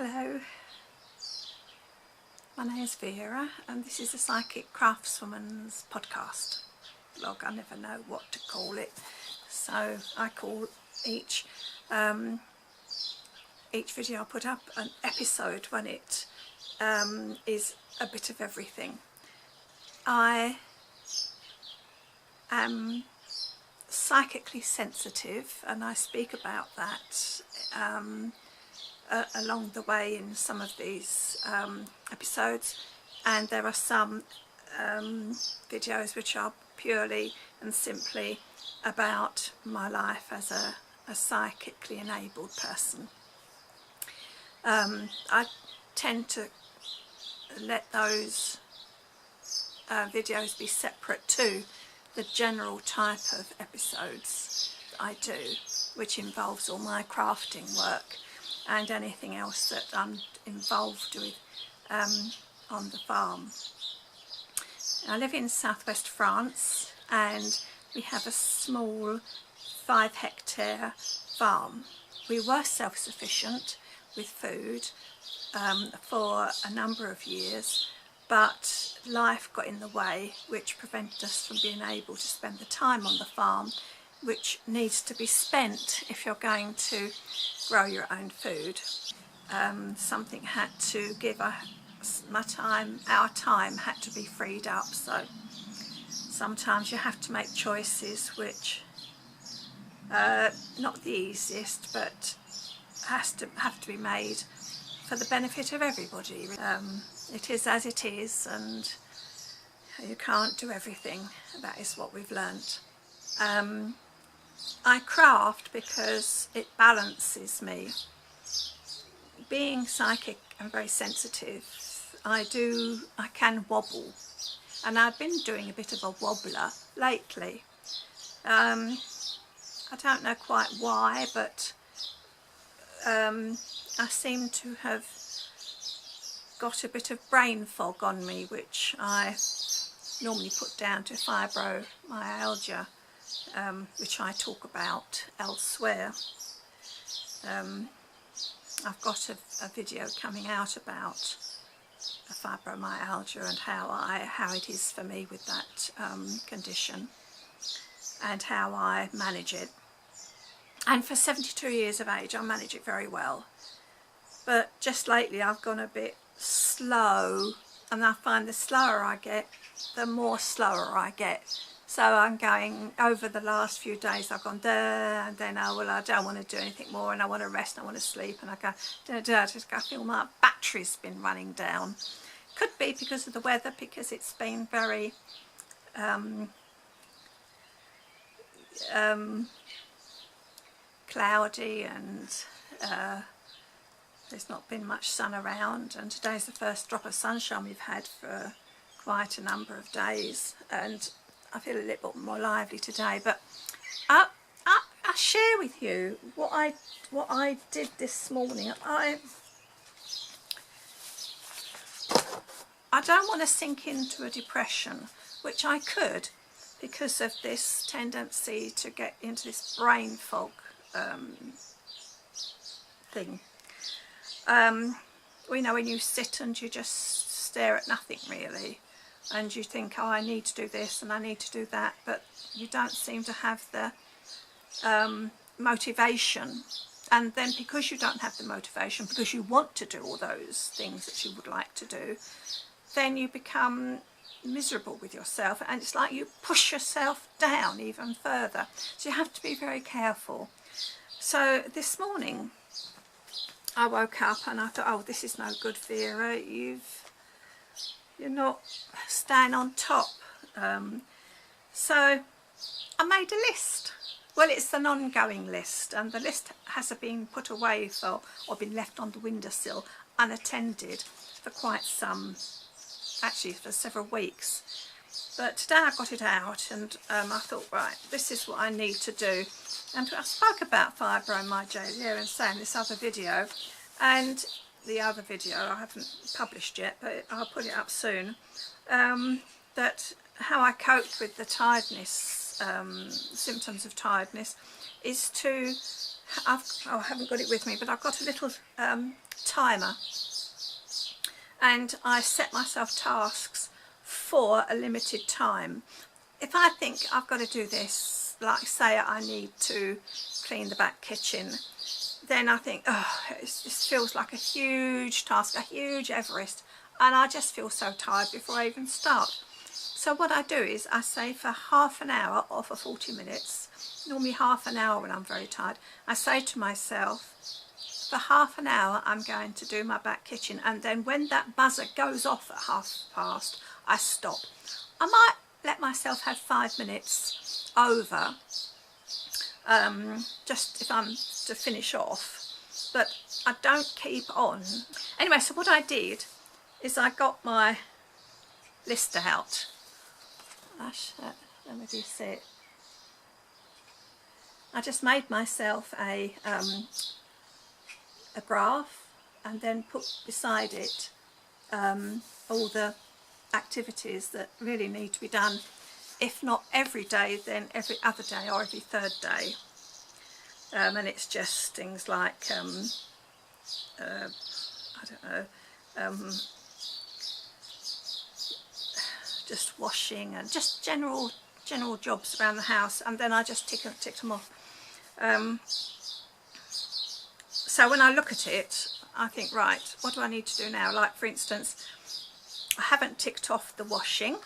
Hello, my name is Vera and this is the Psychic Craftswoman's podcast blog. I never know what to call it, so I call each video I put up an episode when it is a bit of everything. I am psychically sensitive and I speak about that along the way in some of these episodes, and there are some videos which are purely and simply about my life as a psychically enabled person. I tend to let those videos be separate to the general type of episodes that I do, which involves all my crafting work and anything else that I'm involved with on the farm. I live in southwest France and we have a small 5-hectare farm. We were self-sufficient with food for a number of years, but life got in the way, which prevented us from being able to spend the time on the farm which needs to be spent if you're going to grow your own food. Something had to give our time had to be freed up, so sometimes you have to make choices which not the easiest, but have to be made for the benefit of everybody. It is as it is and you can't do everything. That is what we've learnt. I craft because it balances me. Being psychic and very sensitive, I can wobble, and I've been doing a bit of a wobbler lately. I don't know quite why, but I seem to have got a bit of brain fog on me, which I normally put down to fibromyalgia, which I talk about elsewhere. I've got a video coming out about fibromyalgia and how it is for me with that condition and how I manage it. And for 72 years of age I manage it very well, but just lately I've gone a bit slow, and I find the slower I get, the more slower I get. So I'm going, over the last few days I've gone there, and then I don't want to do anything more, and I want to rest and I want to sleep, and I go I feel my battery's been running down. Could be because of the weather, because it's been very cloudy and there's not been much sun around, and today's the first drop of sunshine we've had for quite a number of days, and I feel a little bit more lively today. But I share with you what I did this morning. I don't want to sink into a depression, which I could because of this tendency to get into this brain fog thing. You know, when you sit and you just stare at nothing really, and you think, oh, I need to do this and I need to do that, but you don't seem to have the motivation. And then because you don't have the motivation, because you want to do all those things that you would like to do, then you become miserable with yourself, and it's like you push yourself down even further. So you have to be very careful. So this morning I woke up and I thought, oh, this is no good, Vera, you're not staying on top. So I made a list. Well, it's an ongoing list, and the list has been put away for, or been left on the windowsill unattended for quite some, actually for several weeks. But today I got it out, and I thought, right, this is what I need to do. And I spoke about fibromygalia and saying this other video, and the other video I haven't published yet, but I'll put it up soon, that how I coped with the tiredness, symptoms of tiredness, is to I haven't got it with me, but I've got a little timer, and I set myself tasks for a limited time. If I think I've got to do this, like say I need to clean the back kitchen, then I think, oh, this feels like a huge task, a huge Everest, and I just feel so tired before I even start. So what I do is I say for half an hour or for 40 minutes, normally half an hour when I'm very tired, I say to myself, for half an hour I'm going to do my back kitchen, and then when that buzzer goes off at past, I stop. I might let myself have 5 minutes over, just if I'm to finish off, but I don't keep on. Anyway, so what I did is I got my lister out. Let me do see it. I just made myself a graph, and then put beside it all the activities that really need to be done, if not every day, then every other day or every third day. And it's just things like I don't know, just washing and just general jobs around the house, and then I just tick them off. So when I look at it, I think, right, what do I need to do now? Like, for instance, I haven't ticked off the washing.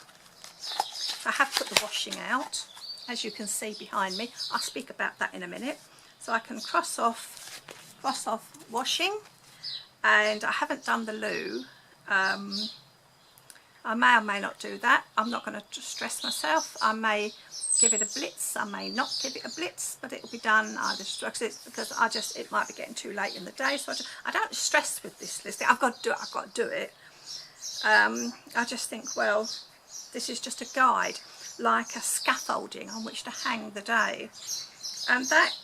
I have put the washing out, as you can see behind me. I'll speak about that in a minute. So I can cross off washing, and I haven't done the loo. I may or may not do that. I'm not going to stress myself. I may give it a blitz, I may not give it a blitz, but it will be done either because it might be getting too late in the day. So I don't stress with this listing. I've got to do it. I've got to do it. I just think, well, this is just a guide, like a scaffolding on which to hang the day, and that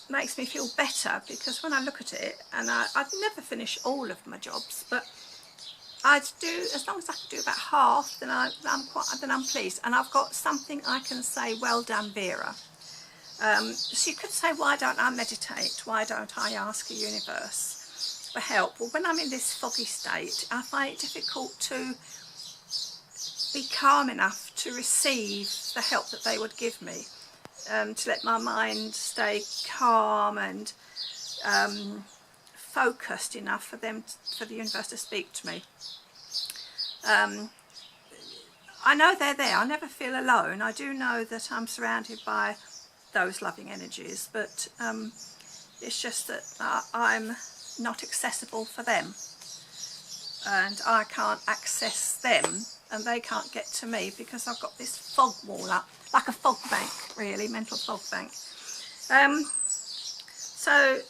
makes me feel better, because when I look at it, and I'd never finish all of my jobs, but I'd do, as long as I can do about half, then I'm pleased, and I've got something I can say, well done, Vera. So you could say, why don't I meditate? Why don't I ask the universe for help? Well, when I'm in this foggy state, I find it difficult to be calm enough to receive the help that they would give me, to let my mind stay calm and focused enough for the universe to speak to me. I know they're there. I never feel alone. I do know that I'm surrounded by those loving energies, but it's just that I'm not accessible for them, and I can't access them, and they can't get to me, because I've got this fog wall up, like a fog bank, really, mental fog bank. So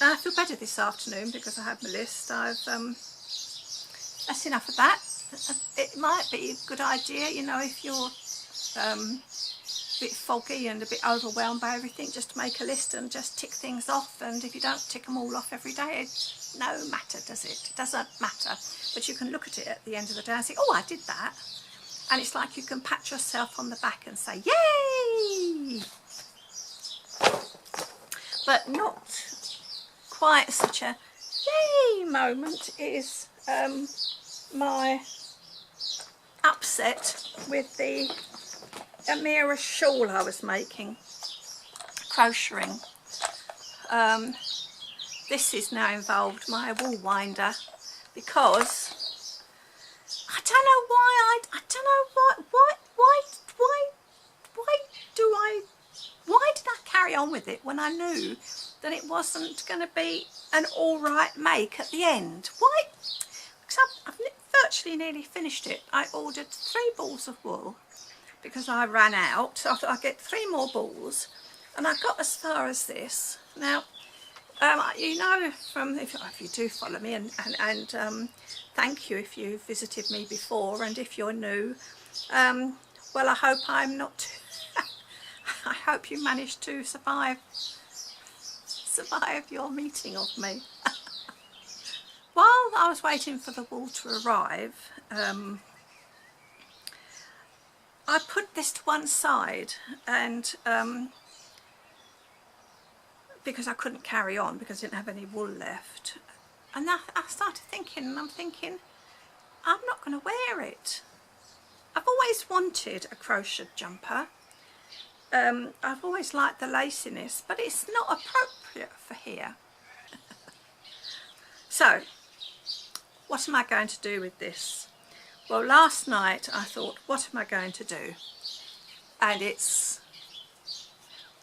I feel better this afternoon because I had my list. That's enough of that. It might be a good idea, you know, if you're a bit foggy and a bit overwhelmed by everything, just to make a list and just tick things off. And if you don't tick them all off every day, it's no matter, does it? It doesn't matter. But you can look at it at the end of the day and say, oh, I did that. And it's like you can pat yourself on the back and say, yay! But not quite such a yay moment is my upset with the Amira shawl I was making, crocheting. This is now involved my wool winder, because I don't know why why did I carry on with it when I knew that it wasn't going to be an all right make at the end? Why? Because I've virtually nearly finished it. I ordered 3 balls of wool because I ran out, so I thought I'd get 3 more balls, and I got as far as this. Now, you know, from if you do follow me, and thank you if you visited me before, and if you're new, well, I hope I'm not I hope you managed to survive your meeting of me. While I was waiting for the wool to arrive, I put this to one side, and because I couldn't carry on because I didn't have any wool left. And I started thinking, and I'm thinking, I'm not going to wear it. I've always wanted a crocheted jumper. I've always liked the laciness, but it's not appropriate for here. So, what am I going to do with this? Well, last night I thought, what am I going to do? And it's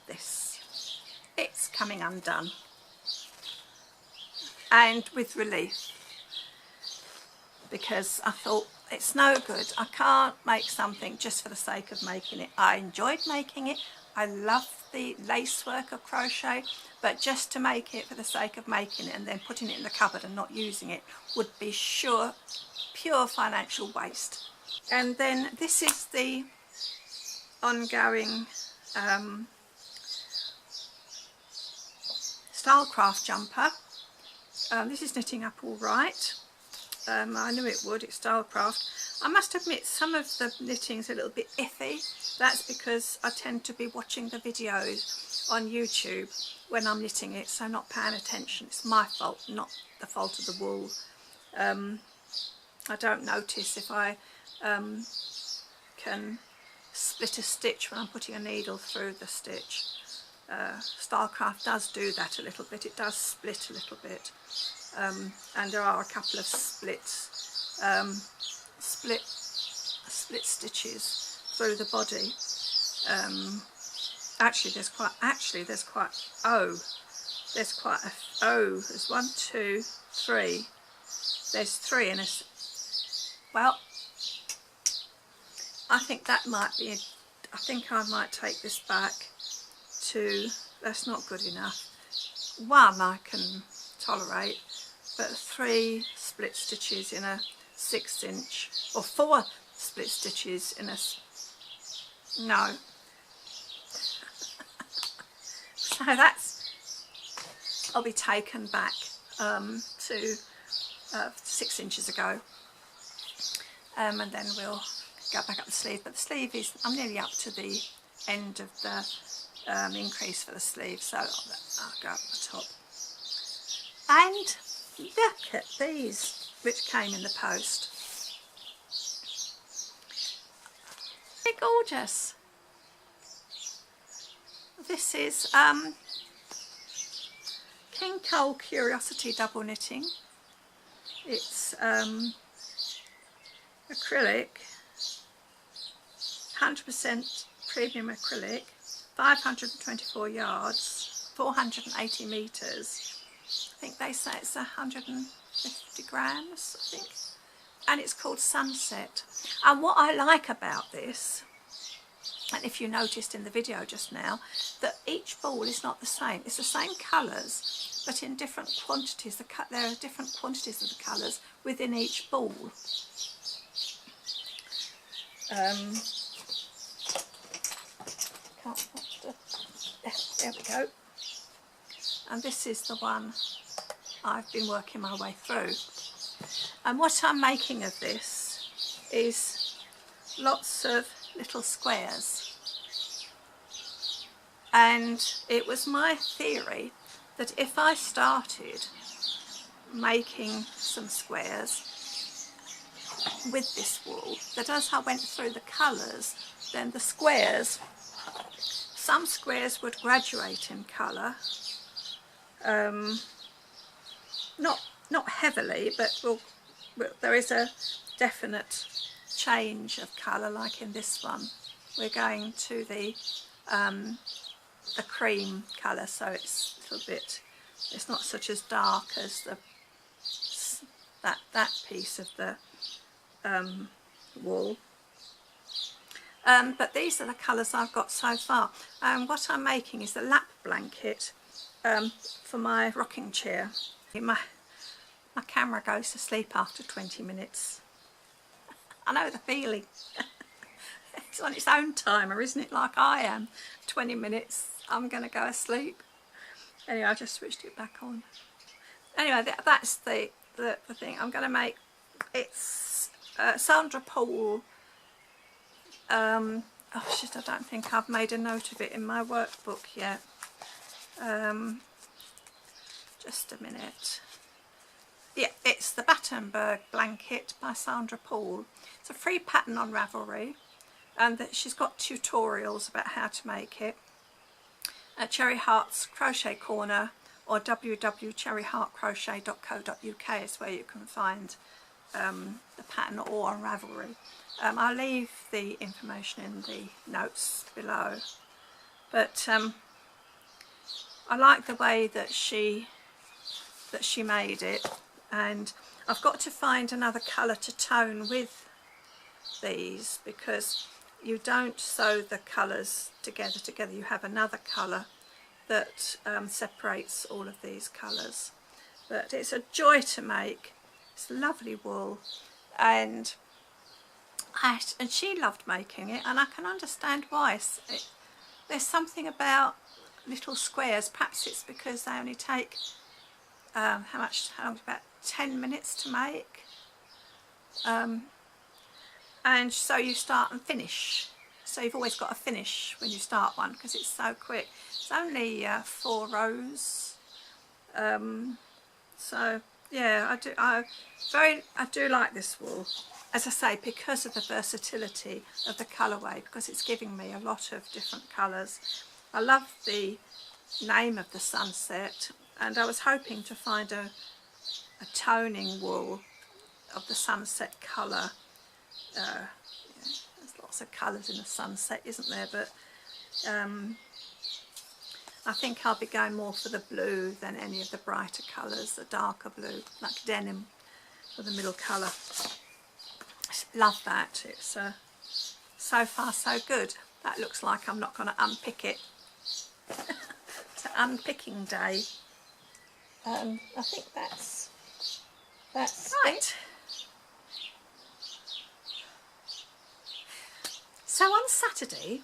this. It's coming undone. And with relief, because I thought it's no good. I can't make something just for the sake of making it. I enjoyed making it. I love the lace work of crochet, but just to make it for the sake of making it and then putting it in the cupboard and not using it would be pure financial waste. And then this is the ongoing Stylecraft jumper. This is knitting up all right. I knew it would. It's Stylecraft. I must admit some of the knitting's a little bit iffy. That's because I tend to be watching the videos on YouTube when I'm knitting it, so not paying attention. It's my fault, not the fault of the wool. I don't notice if I can split a stitch when I'm putting a needle through the stitch. Stylecraft does do that a little bit. It does split a little bit. And there are a couple of split stitches through the body. There's one, two, three. There's three in a. Well, I think that might be. I think I might take this back to. That's not good enough. One I can tolerate, but 3 split stitches in a 6-inch, or 4 split stitches in a, no. So I'll be taken back to 6 inches ago, and then we'll go back up the sleeve. But the sleeve is, I'm nearly up to the end of the increase for the sleeve, so I'll go up the top. And look at these, which came in the post. They're gorgeous. This is King Cole Curiosity double knitting. It's acrylic, 100% premium acrylic, 524 yards, 480 metres. I think they say it's 150 grams, I think. And it's called Sunset. And what I like about this, and if you noticed in the video just now, that each ball is not the same. It's the same colours, but in different quantities. There are different quantities of the colours within each ball. There we go. And this is the one I've been working my way through. And what I'm making of this is lots of little squares. And it was my theory that if I started making some squares with this wool, that as I went through the colours, then the squares, some squares would graduate in colour, not heavily, but there is a definite change of colour. Like in this one, we're going to the cream colour, so it's a little bit, it's not such as dark as that piece of the wool. But these are the colours I've got so far. What I'm making is a lap blanket for my rocking chair. My camera goes to sleep after 20 minutes. I know the feeling. It's on its own timer, isn't it? Like I am. 20 minutes, I'm going to go asleep. Anyway, I just switched it back on. Anyway, that's the thing. I'm going to make, it's Sandra Paul. Oh shit, I don't think I've made a note of it in my workbook yet. just a minute. Yeah, it's the Battenberg blanket by Sandra Paul. It's a free pattern on Ravelry, and she's got tutorials about how to make it. At Cherry Heart's Crochet Corner, or www.cherryheartcrochet.co.uk is where you can find the pattern, or on Ravelry. I'll leave the information in the notes below. But I like the way that she made it, and I've got to find another colour to tone with these, because you don't sew the colours together. You have another colour that separates all of these colours. But it's a joy to make. It's lovely wool, and she loved making it, and I can understand why. There's something about little squares. Perhaps it's because they only take how long? About 10 minutes to make. And so you start and finish. So you've always got a finish when you start one, because it's so quick. It's only 4 rows. So yeah, I do like this wool. As I say, because of the versatility of the colourway, because it's giving me a lot of different colours. I love the name of the sunset, and I was hoping to find a toning wool of the sunset colour. There's lots of colours in a sunset, isn't there? But I think I'll be going more for the blue than any of the brighter colours, the darker blue, like denim, for the middle colour. Love that. It's so far so good. That looks like I'm not going to unpick it. It's an unpicking day. I think that's right. So on Saturday,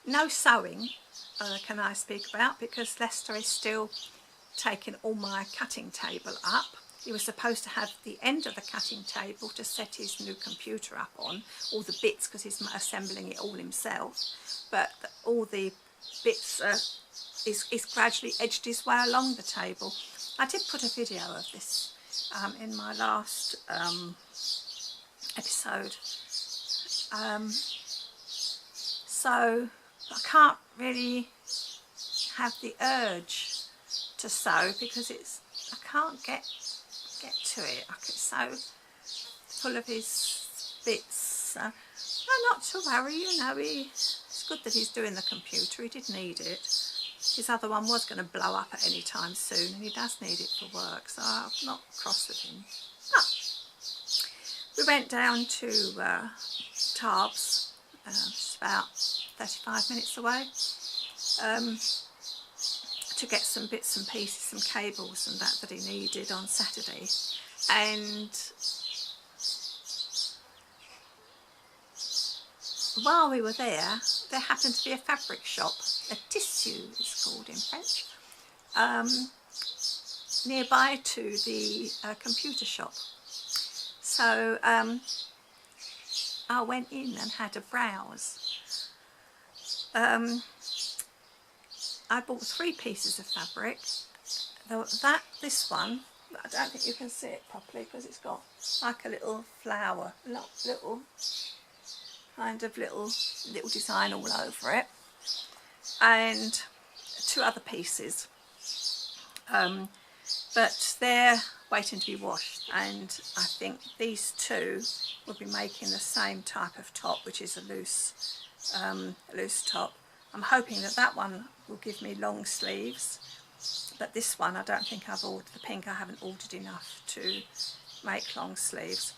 no sewing can I speak about, because Lester is still taking all my cutting table up. He was supposed to have the end of the cutting table to set his new computer up on, all the bits, because he's assembling it all himself, but all the bits is gradually edged his way along the table. I did put a video of this in my last episode, so I can't really have the urge to sew, because I can't get to it. It's so full of his bits. No, not to worry, you know, it's good that he's doing the computer. He did need it. His other one was going to blow up at any time soon, and he does need it for work, so I'm not cross with him. Oh. We went down to Tarbes, just about 35 minutes away, to get some bits and pieces, some cables and that he needed on Saturday. And while we were there happened to be a fabric shop, a tissue it's called in French, nearby to the computer shop. So I went in and had a browse. I bought 3 pieces of fabric. This one, I don't think you can see it properly because it's got like a little flower, little design all over it, and 2 other pieces, but they're waiting to be washed, and I think these 2 will be making the same type of top, which is a loose top. I'm hoping that one will give me long sleeves, but this one I don't think I've ordered. The pink I haven't ordered enough to make long sleeves.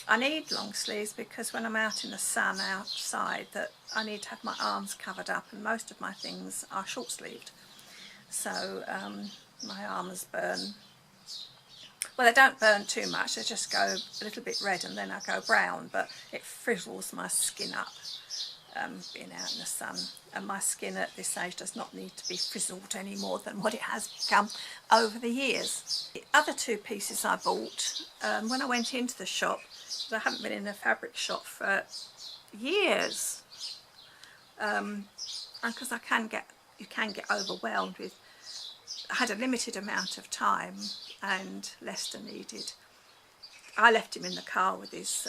I need long sleeves because when I'm out in the sun outside, that I need to have my arms covered up, and most of my things are short sleeved, so my arms burn. Well, they don't burn too much, they just go a little bit red and then I go brown, but it frizzles my skin up being out in the sun, and my skin at this age does not need to be frizzled any more than what it has become over the years. The other 2 pieces I bought when I went into the shop, because I haven't been in a fabric shop for years, and because I can get you can get overwhelmed with. I had a limited amount of time, and Lester needed, I left him in the car with his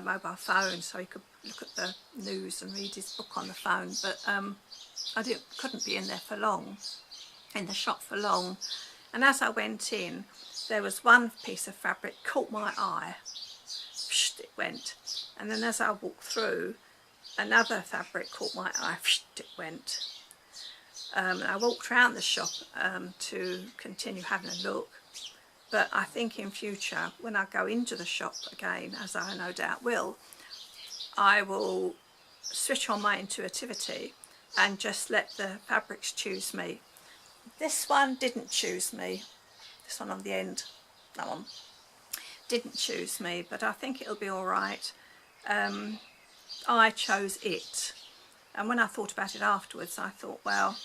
mobile phone so he could look at the news and read his book on the phone, but I couldn't be in there for long, in the shop for long. And as I went in, there was one piece of fabric caught my eye, it went, and then as I walked through, another fabric caught my eye, it went. And I walked around the shop to continue having a look, but I think in future, when I go into the shop again, as I no doubt will, I will switch on my intuitivity and just let the fabrics choose me. This one didn't choose me, this one on the end, that one didn't choose me, but I think it'll be all right. I chose it, and when I thought about it afterwards, I thought, well,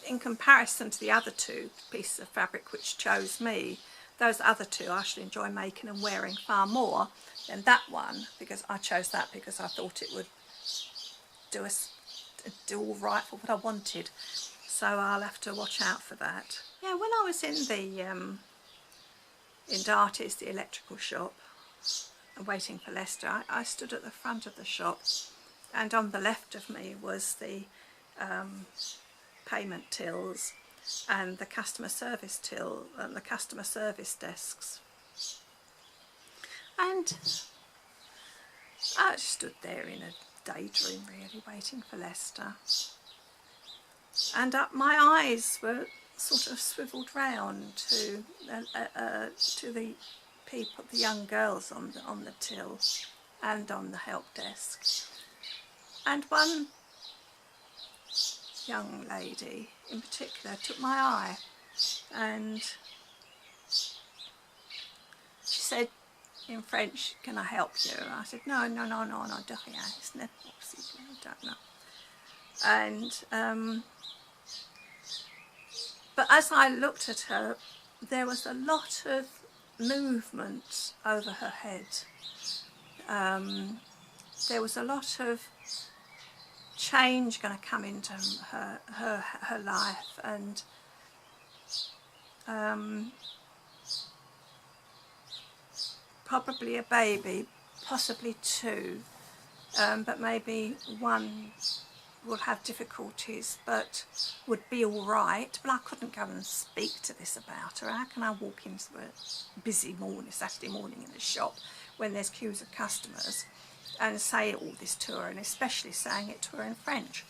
in comparison to the other two pieces of fabric which chose me, those other two I should enjoy making and wearing far more than that one, because I chose that because I thought it would do all right for what I wanted. So I'll have to watch out for that. Yeah, when I was in the in Darty's, the electrical shop, waiting for Lester, I stood at the front of the shop, and on the left of me was the payment tills and the customer service till and the customer service desks, and I stood there in a daydream, really, waiting for Lester, and my eyes were sort of swiveled round to the people, the young girls on the till and on the help desk, and one young lady in particular took my eye, and she said in French, "Can I help you?" I said, no, de rien, it's not possible, I don't know. And but as I looked at her, there was a lot of movement over her head. There was a lot of change going to come into her life, and probably a baby, possibly two, but maybe one will have difficulties but would be all right. But I couldn't go and speak to this about her. How can I walk into a busy morning, Saturday morning in the shop when there's queues of customers, and say all this to her, and especially saying it to her in French?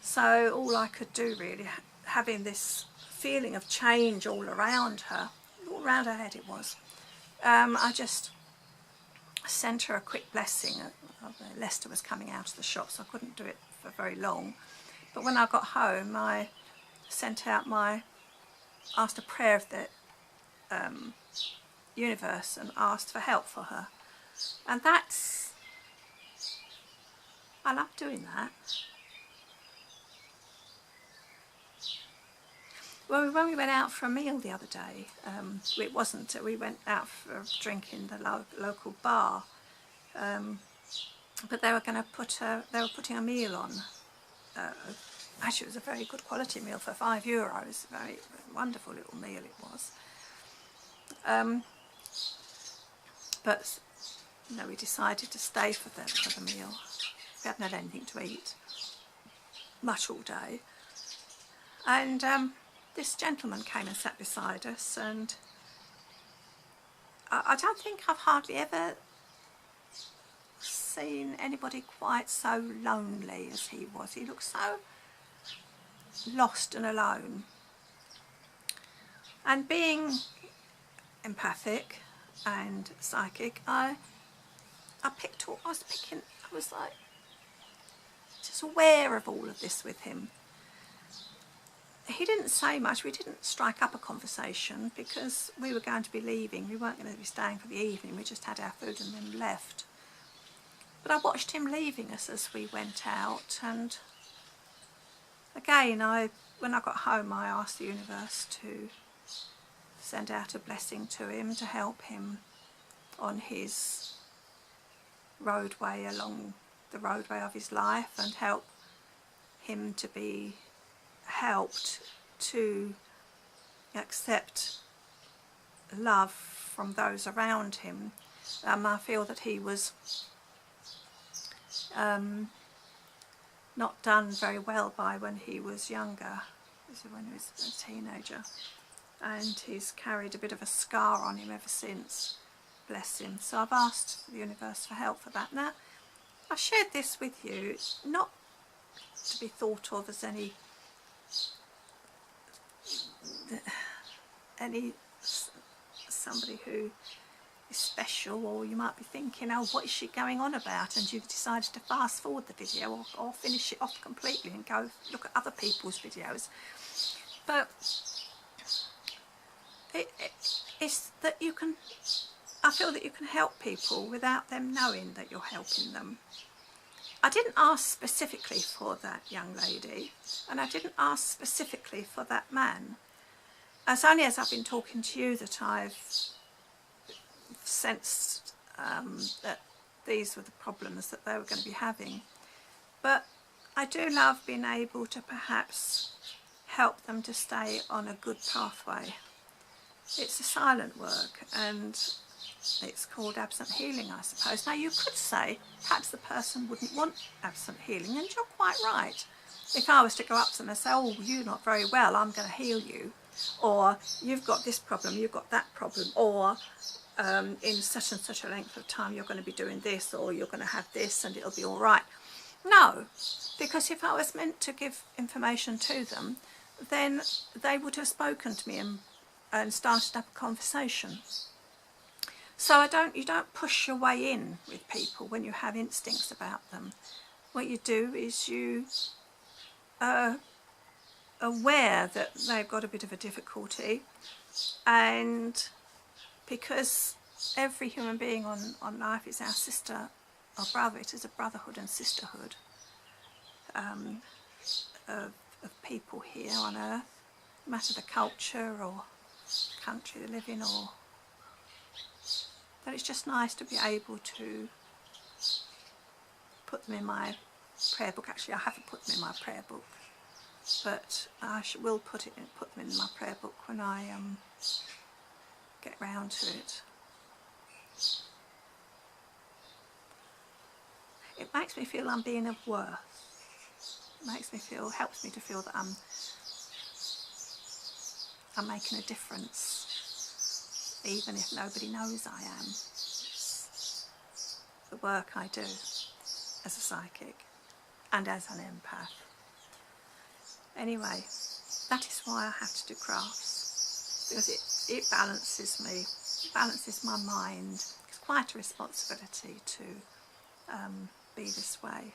So all I could do, really, having this feeling of change all around her head it was, I just sent her a quick blessing. Lester was coming out of the shop, so I couldn't do it for very long, but when I got home, I sent out asked a prayer of the universe and asked for help for her, and I love doing that. Well, when we went out for a meal the other day, we went out for a drink in the local bar, but they were putting a meal on. Actually, it was a very good quality meal for €5. Very wonderful little meal it was. But no, we decided to stay for the meal. We hadn't had anything to eat much all day, and this gentleman came and sat beside us, and I don't think I've hardly ever seen anybody quite so lonely as he was. He looked so lost and alone, and being empathic and psychic, I was like just aware of all of this with him. He didn't say much. We didn't strike up a conversation because we were going to be leaving. We weren't going to be staying for the evening. We just had our food and then left. But I watched him leaving us as we went out, and again, when I got home, I asked the universe to send out a blessing to him to help him on his roadway along the roadway of his life, and help him to be helped to accept love from those around him. I feel that he was not done very well by when he was younger, when he was a teenager, and he's carried a bit of a scar on him ever since, bless him. So I've asked the universe for help for that. Now, I've shared this with you not to be thought of as somebody who is special, or you might be thinking, oh, what is she going on about, and you've decided to fast forward the video or finish it off completely and go look at other people's videos. But it's that you can, I feel that you can help people without them knowing that you're helping them. I didn't ask specifically for that young lady, and I didn't ask specifically for that man. It's only as I've been talking to you that I've sensed that these were the problems that they were going to be having. But I do love being able to perhaps help them to stay on a good pathway. It's a silent work, and it's called absent healing, I suppose. Now, you could say perhaps the person wouldn't want absent healing, and you're quite right. If I was to go up to them and say, oh, you're not very well, I'm going to heal you, or you've got this problem, you've got that problem, or in such and such a length of time you're going to be doing this, or you're going to have this and it'll be all right. No, because if I was meant to give information to them, then they would have spoken to me and started up a conversation. So you don't push your way in with people when you have instincts about them. What you do is you are aware that they've got a bit of a difficulty, and because every human being on life is our sister or brother, it is a brotherhood and sisterhood of people here on earth, no matter the culture or country they live in, or that it's just nice to be able to put them in my prayer book. Actually, I haven't put them in my prayer book, but I will put them in my prayer book when I get round to it. It makes me feel I'm being of worth. It makes me feel, helps me to feel that I'm making a difference, even if nobody knows I am. The work I do as a psychic and as an empath. Anyway, that is why I have to do crafts, because it balances me, balances my mind. It's quite a responsibility to be this way,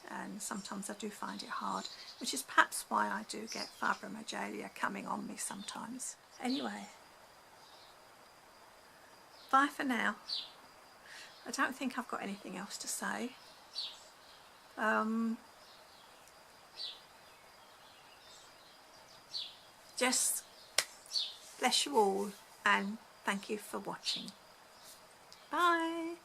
and sometimes I do find it hard, which is perhaps why I do get fibromygalia coming on me sometimes. Anyway, bye for now. I don't think I've got anything else to say. Just bless you all, and thank you for watching. Bye.